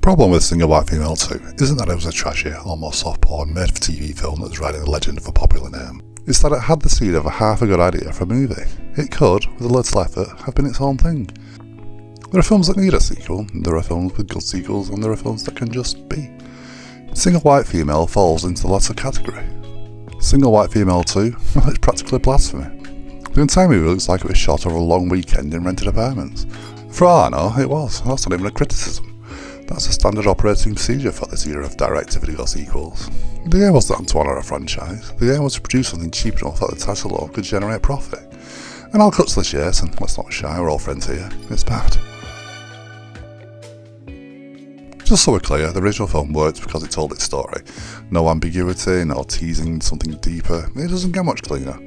problem with Single White Female 2 isn't that it was a trashy, almost soft porn made-for-TV film that was riding the legend of a popular name. It's that it had the seed of a half a good idea for a movie. It could, with a little effort, have been its own thing. There are films that need a sequel, there are films with good sequels, and there are films that can just be. Single White Female falls into the latter category. Single White Female 2, well, it's practically blasphemy. The entire movie looks like it was shot over a long weekend in rented apartments. For all I know, it was. That's not even a criticism. That's a standard operating procedure for this era of direct-to-video sequels. The aim wasn't to honour a franchise. The aim was to produce something cheap enough that the title alone could generate profit. And I'll cut to the chase, and let's not be shy, we're all friends here. It's bad. Just so we're clear, the original film worked because it told its story. No ambiguity, no teasing something deeper. It doesn't get much cleaner.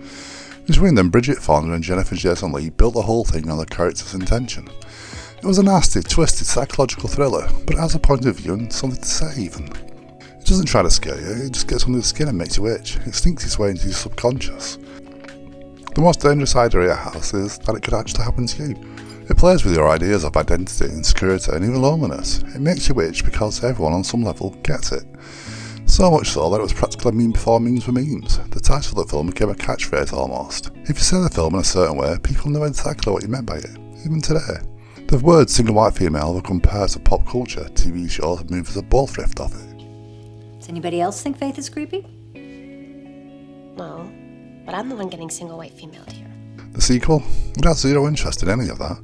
Between them, Bridget Fonda and Jennifer Jason Leigh built the whole thing on the character's intention. It was a nasty, twisted psychological thriller, but it has a point of view and something to say even. It doesn't try to scare you, it just gets under the skin and makes you itch. It sneaks its way into your subconscious. The most dangerous idea it has is that it could actually happen to you. It plays with your ideas of identity, insecurity and even loneliness. It makes you itch because everyone on some level gets it. So much so that it was practically a meme before memes were memes. The title of the film became a catchphrase almost. If you say the film in a certain way, people know exactly what you meant by it, even today. The words single white female have become part of pop culture. TV shows and movies have both riffed off it. Does anybody else think Faith is creepy? No, but I'm the one getting single white femaled here. The sequel? It has zero interest in any of that.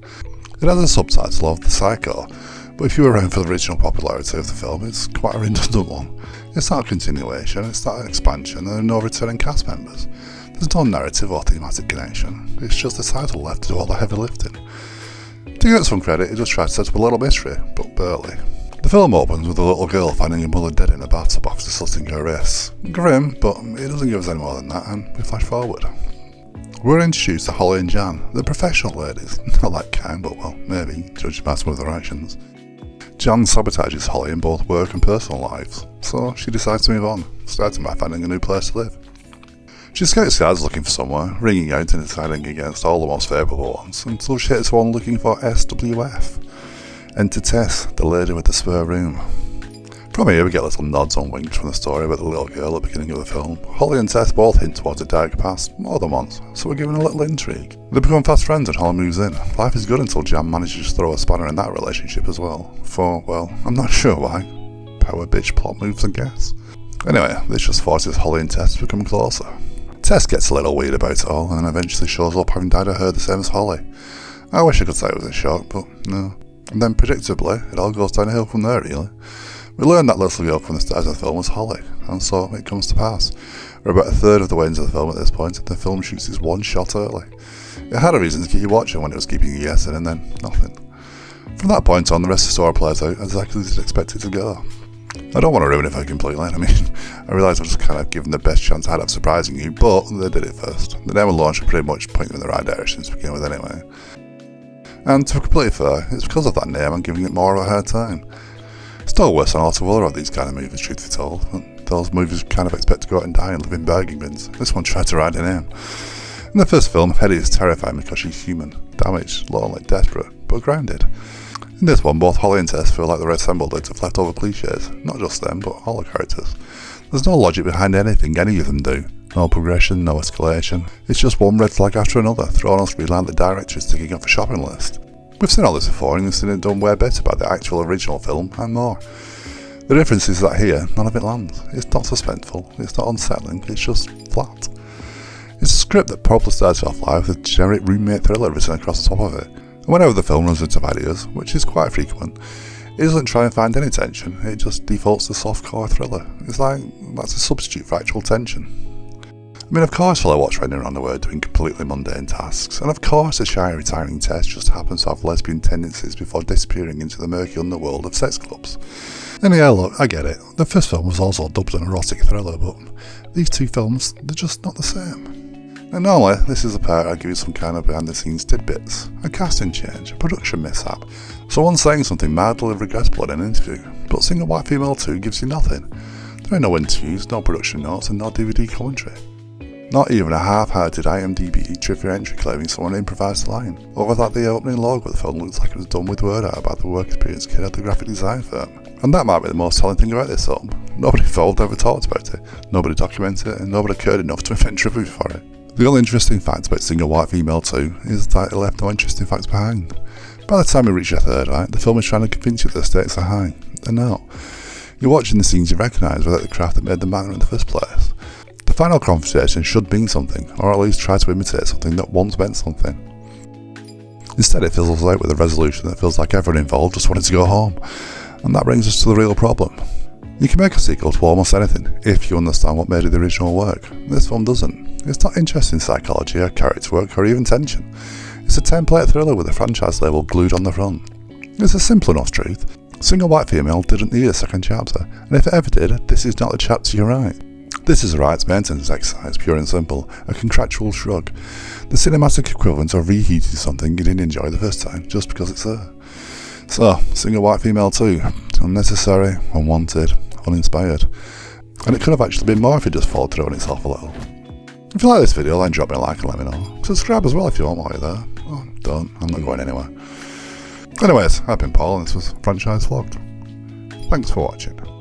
It has a subtitle of The Psycho, but if you were around for the original popularity of the film, it's quite a redundant one. It's not a continuation, it's not an expansion, and there are no returning cast members. There's no narrative or thematic connection, it's just the title left to do all the heavy lifting. To give it some credit, it just tried to set up a little mystery, but barely. The film opens with a little girl finding her mother dead in a bathtub after slitting her wrists. Grim, but it doesn't give us any more than that, and we flash forward. We're introduced to Holly and Jan, the professional ladies. Not that kind, but well, maybe, judging by some of their actions. Jan sabotages Holly in both work and personal lives, so she decides to move on, starting by finding a new place to live. She scouts the ads looking for somewhere, ringing out and deciding against all the most favourable ones, until she hits one looking for SWF. Enter Tess, the lady with the spare room. From here we get little nods and winks from the story about the little girl at the beginning of the film. Holly and Tess both hint towards a dark past, more than once, so we're given a little intrigue. They become fast friends and Holly moves in. Life is good until Jan manages to throw a spanner in that relationship as well. For, well, I'm not sure why. Power bitch plot moves, I guess. Anyway, this just forces Holly and Tess to become closer. Tess gets a little weird about it all and then eventually shows up having died of her the same as Holly. I wish I could say it was a shock, but no. And then predictably, it all goes downhill from there really. We learn that little girl from the start of the film was Holly, and so it comes to pass. We're about a third of the way into the film at this point, and the film shoots its one shot early. It had a reason to keep you watching when it was keeping you guessing, and then nothing. From that point on, the rest of the story plays out exactly as you'd expect it to go. I don't want to ruin it for you completely, I mean, I realise I've just kind of given the best chance I had of surprising you, but they did it first. The name and launch were pretty much pointing in the right direction to begin with anyway. And to be completely fair, it's because of that name I'm giving it more of a hard time. Still worse than a lot of other of these kind of movies, truth be told. Those movies kind of expect to go out and die and live in burging bins. This one tried to ride it in. In the first film, Hetty is terrifying because she's human, damaged, lonely, desperate, but grounded. In this one, both Holly and Tess feel like they're assembled out of leftover cliches. Not just them, but all the characters. There's no logic behind anything any of them do. No progression, no escalation. It's just one red flag after another, thrown on screen like the director is ticking off a shopping list. We've seen all this before and we've seen it done way better by the actual original film and more. The difference is that here, none of it lands. It's not suspenseful, it's not unsettling, it's just flat. It's a script that probably started off live with a generic roommate thriller written across the top of it. And whenever the film runs into ideas, which is quite frequent, it doesn't try and find any tension, it just defaults to softcore thriller. It's like, that's a substitute for actual tension. I mean, of course Phil watch running around the world doing completely mundane tasks, and of course a shy retiring Tess just happens to have lesbian tendencies before disappearing into the murky underworld of sex clubs. And yeah, look, I get it, the first film was also dubbed an erotic thriller, but these two films, they're just not the same. And normally, this is the part I give you some kind of behind the scenes tidbits, a casting change, a production mishap, someone saying something mildly regrettable in an interview, but Single White Female 2 gives you nothing. There are no interviews, no production notes and no DVD commentary. Not even a half-hearted IMDb trivia entry claiming someone improvised a line, or that the opening logo of the film looks like it was done with word art by the work experience kid at the graphic design firm. And that might be the most telling thing about this film. Nobody involved ever talked about it, nobody documented it, and nobody cared enough to invent trivia for it. The only interesting fact about Single White Female 2 is that it left no interesting facts behind. By the time you reach your third act, the film is trying to convince you that the stakes are high. They're not. You're watching the scenes you recognise without the craft that made them matter in the first place. The final confrontation should mean something, or at least try to imitate something that once meant something. Instead it fizzles out with a resolution that feels like everyone involved just wanted to go home. And that brings us to the real problem. You can make a sequel to almost anything, if you understand what made the original work. This film doesn't. It's not interested in psychology or character work or even tension. It's a template thriller with a franchise label glued on the front. It's a simple enough truth. Single White Female didn't need a second chapter, and if it ever did, this is not the chapter you write. This is a rights maintenance exercise, pure and simple, a contractual shrug. The cinematic equivalent of reheating something you didn't enjoy the first time, just because it's there. So, Single White Female 2, unnecessary, unwanted, uninspired. And it could have actually been more if it just followed through on itself a little. If you like this video, then drop me a like and let me know. Subscribe as well if you want while you're there. Oh, don't, I'm not going anywhere. Anyways, I've been Paul and this was Franchise Vlogged. Thanks for watching.